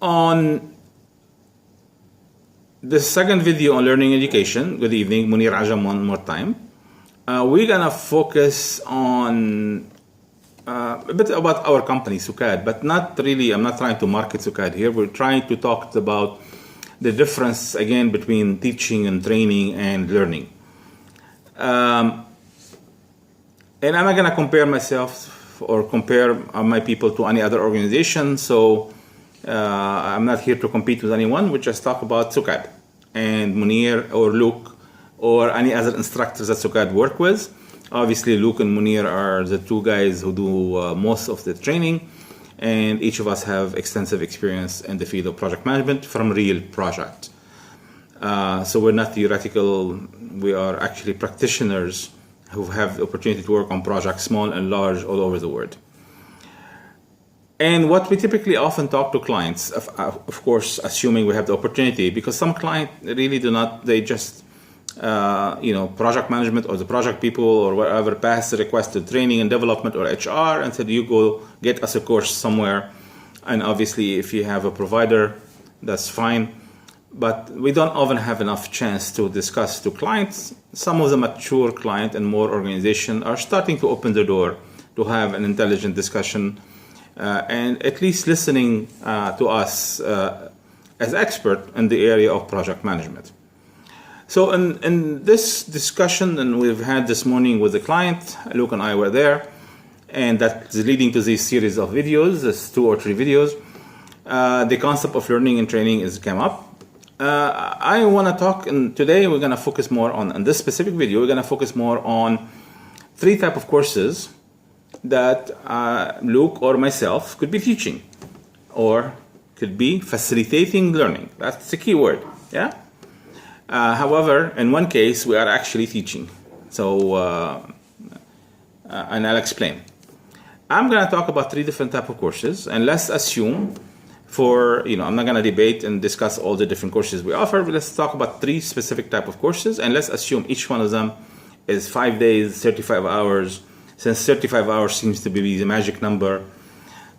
On the second video on learning education, good evening, Munir Ajam one more time. We're gonna focus on a bit about our company, SUKAD, but not really, I'm not trying to market SUKAD here. We're trying to talk about the difference, again, between teaching and training and learning. And I'm not gonna compare myself or compare my people to any other organization, so I'm not here to compete with anyone. We just talk about SUKAD and Munir or Luke or any other instructors that SUKAD work with. Obviously, Luke and Munir are the two guys who do most of the training, and each of us have extensive experience in the field of project management from real project. So we're not theoretical, we are actually practitioners who have the opportunity to work on projects small and large all over the world. And what we typically often talk to clients, of course, assuming we have the opportunity, because some clients really do not, they just, project management or the project people or whatever pass the request to training and development or HR and said, you go get us a course somewhere. And obviously, if you have a provider, that's fine. But we don't often have enough chance to discuss to clients. Some of the mature client and more organization are starting to open the door to have an intelligent discussion and at least listening to us as expert in the area of project management. So in this discussion, and we've had this morning with the client, Luke and I were there, and that's leading to this series of videos, this 2 or 3 videos. The concept of learning and training came up. I want to talk, and today we're going to focus more on this specific video, we're going to focus more on 3 types of courses that Luke or myself could be teaching, or could be facilitating learning. That's the key word, yeah? However, in one case, we are actually teaching. So, and I'll explain. I'm going to talk about 3 different types of courses, and let's assume I'm not going to debate and discuss all the different courses we offer, but let's talk about 3 specific types of courses, and let's assume each one of them is 5 days, 35 hours, since 35 hours seems to be the magic number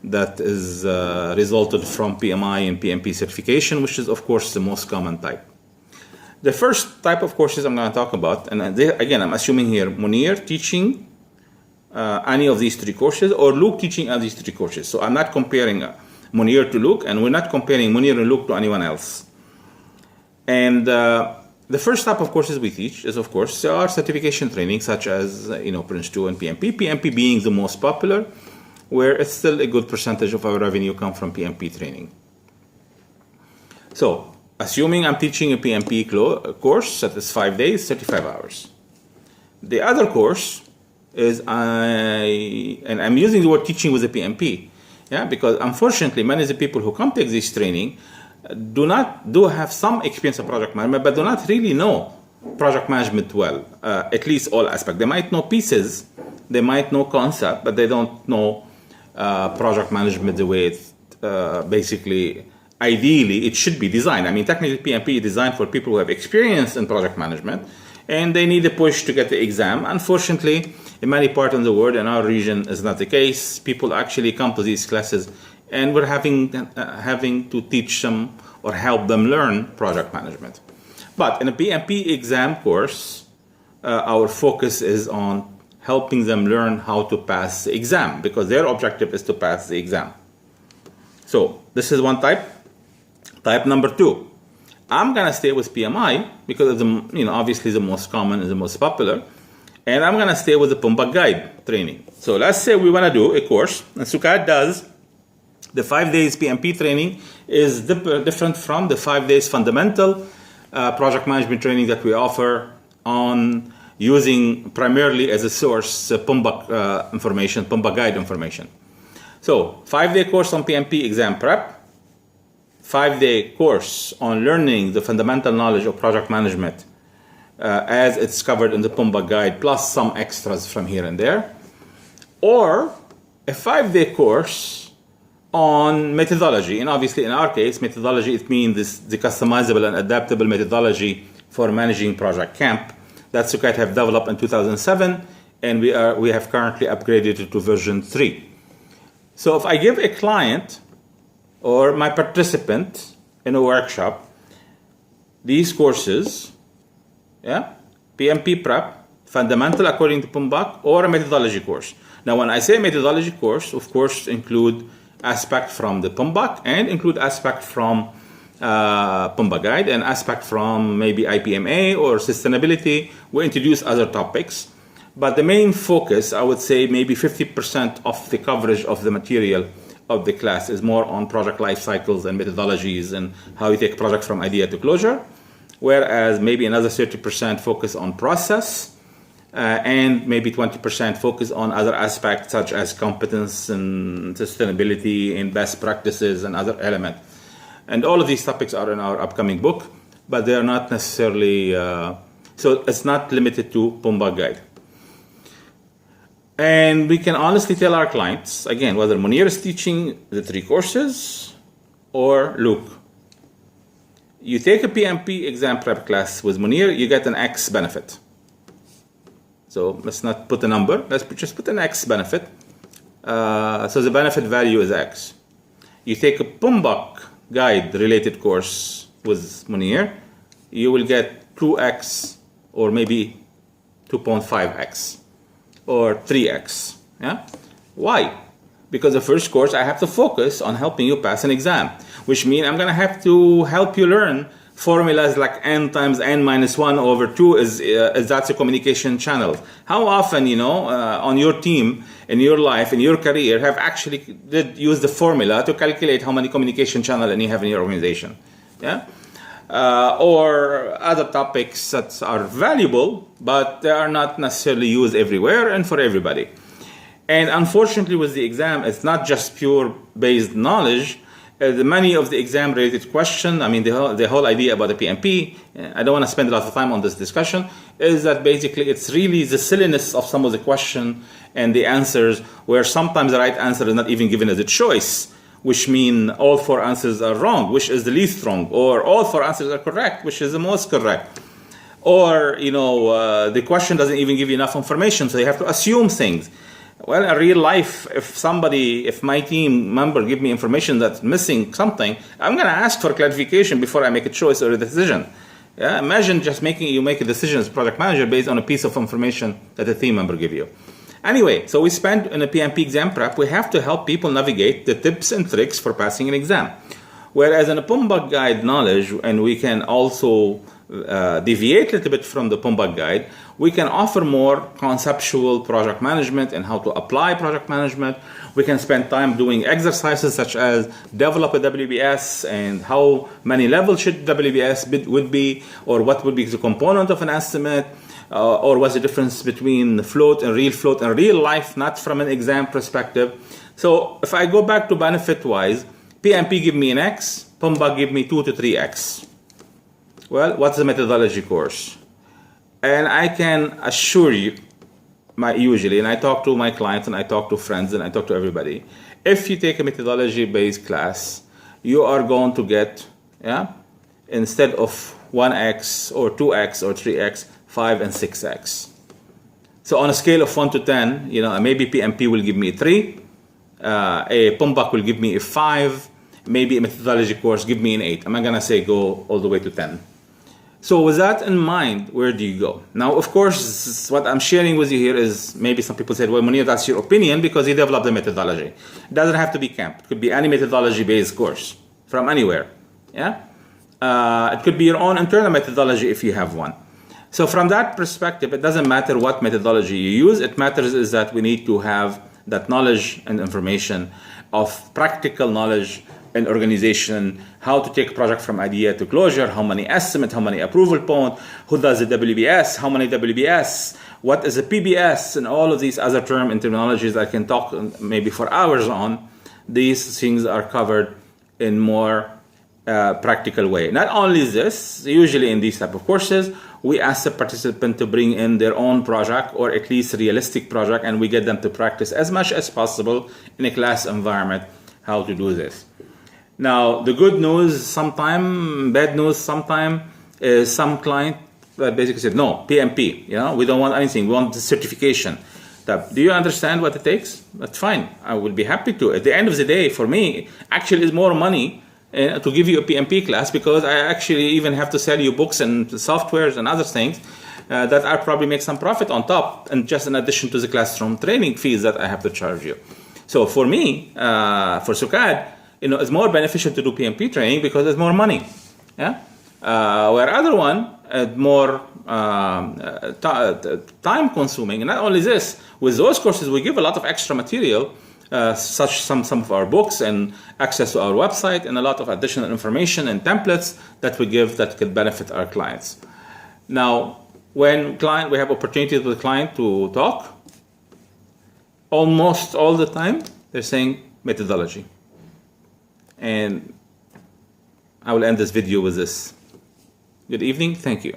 that is resulted from PMI and PMP certification, which is, of course, the most common type. The first type of courses I'm going to talk about, and again, I'm assuming here Munir teaching any of these 3 courses, or Luke teaching any of these 3 courses. So I'm not comparing Munir to Luke, and we're not comparing Munir and Luke to anyone else. And the first type of courses we teach is, of course, our certification training, such as Prince 2 and PMP. PMP being the most popular, where it's still a good percentage of our revenue come from PMP training. So, assuming I'm teaching a PMP course that is 5 days, 35 hours. The other course is and I'm using the word teaching with the PMP, yeah, because unfortunately many of the people who come take this training do have some experience of project management, but do not really know project management well, at least all aspects. They might know pieces, they might know concept, but they don't know project management the way it basically, ideally, it should be designed. I mean, technically, PMP is designed for people who have experience in project management, and they need a push to get the exam. Unfortunately, in many parts of the world, in our region, is not the case. People actually come to these classes, and we're having to teach them or help them learn project management. But in a PMP exam course, our focus is on helping them learn how to pass the exam, because their objective is to pass the exam. So this is one type. Type number 2, I'm gonna stay with PMI because of obviously the most common and the most popular, and I'm gonna stay with the PMBOK guide training. So let's say we wanna do a course, and SUKAD does the 5 days PMP training is different from the 5 days fundamental project management training that we offer on using primarily as a source PMBOK information, PMBOK guide information. So 5-day course on PMP exam prep, 5-day course on learning the fundamental knowledge of project management as it's covered in the PMBOK guide, plus some extras from here and there, or a 5-day course on methodology. And obviously in our case, methodology, it means the customizable and adaptable methodology for managing project camp that SUKAD have developed in 2007, and we have currently upgraded it to version 3. So if I give a client or my participant in a workshop these courses, yeah, PMP prep, fundamental according to PMBOK, or a methodology course. Now, when I say methodology course, of course, include aspect from the PMBOK and include aspect from PMBOK guide and aspect from maybe IPMA or sustainability. We introduce other topics. But the main focus, I would say maybe 50% of the coverage of the material of the class is more on project life cycles and methodologies and how you take a project from idea to closure, whereas maybe another 30% focus on process, and maybe 20% focus on other aspects such as competence and sustainability and best practices and other elements. And all of these topics are in our upcoming book, but they are not necessarily, so it's not limited to PMBOK guide. And we can honestly tell our clients, again, whether Munir is teaching the 3 courses or Luke. You take a PMP exam prep class with Munir, you get an X benefit. So let's not put a number, let's just put an X benefit. So the benefit value is X. You take a PMBOK guide related course with Munir, you will get 2X or maybe 2.5X. Or 3X. Yeah? Why? Because the first course I have to focus on helping you pass an exam, which means I'm going to have to help you learn formulas like n times n minus 1 over 2 is that's a communication channel. How often, on your team, in your life, in your career, have actually did use the formula to calculate how many communication channels you have in your organization? Yeah? Or other topics that are valuable, but they are not necessarily used everywhere and for everybody. And unfortunately with the exam, it's not just pure based knowledge. Many of the exam related questions, I mean the whole idea about the PMP, I don't want to spend a lot of time on this discussion, is that basically it's really the silliness of some of the question and the answers, where sometimes the right answer is not even given as a choice, which mean all 4 answers are wrong, which is the least wrong, or all 4 answers are correct, which is the most correct. Or, the question doesn't even give you enough information, so you have to assume things. Well, in real life, if my team member give me information that's missing something, I'm going to ask for clarification before I make a choice or a decision. Yeah? Imagine just you make a decision as a project manager based on a piece of information that a team member give you. Anyway, so we spend in a PMP exam prep, we have to help people navigate the tips and tricks for passing an exam. Whereas in a PMBOK guide knowledge, and we can also deviate a little bit from the PMBOK guide, we can offer more conceptual project management and how to apply project management. We can spend time doing exercises such as develop a WBS and how many levels should WBS would be, or what would be the component of an estimate. Or what's the difference between float and real life, not from an exam perspective. So if I go back to benefit-wise, PMP give me an X, PMBOK give me 2 to 3X. Well, what's the methodology course? And I can assure you, usually, and I talk to my clients, and I talk to friends, and I talk to everybody, if you take a methodology-based class, you are going to get, instead of 1X or 2X or 3X, 5 and 6X. So on a scale of 1 to 10, maybe PMP will give me a 3, a PMBOK will give me a 5, maybe a methodology course give me an 8. I'm not going to say go all the way to 10. So with that in mind, where do you go? Now, of course, what I'm sharing with you here is maybe some people said, well, Munir, that's your opinion because you developed the methodology. It doesn't have to be CAMP. It could be any methodology-based course from anywhere. Yeah, it could be your own internal methodology if you have one. So from that perspective, it doesn't matter what methodology you use. It matters is that we need to have that knowledge and information of practical knowledge and organization, how to take a project from idea to closure, how many estimate, how many approval point, who does the WBS, how many WBS, what is a PBS, and all of these other terms and terminologies I can talk maybe for hours on. These things are covered in more practical way. Not only this, usually in these type of courses, we ask the participant to bring in their own project or at least realistic project, and we get them to practice as much as possible in a class environment how to do this. Now, the good news sometime, bad news sometime, is some client basically said, no, PMP, we don't want anything, we want the certification. Do you understand what it takes? That's fine. I will be happy to. At the end of the day, for me, actually, it's more money to give you a PMP class, because I actually even have to sell you books and softwares and other things that I probably make some profit on top, and just in addition to the classroom training fees that I have to charge you. So for me, for Sukad, it's more beneficial to do PMP training because there's more money. Yeah. Where other one more time consuming. And not only this, with those courses we give a lot of extra material, such some of our books and access to our website and a lot of additional information and templates that we give that could benefit our clients. Now, when we have opportunities with the client to talk, almost all the time they're saying methodology. And I will end this video with this. Good evening. Thank you.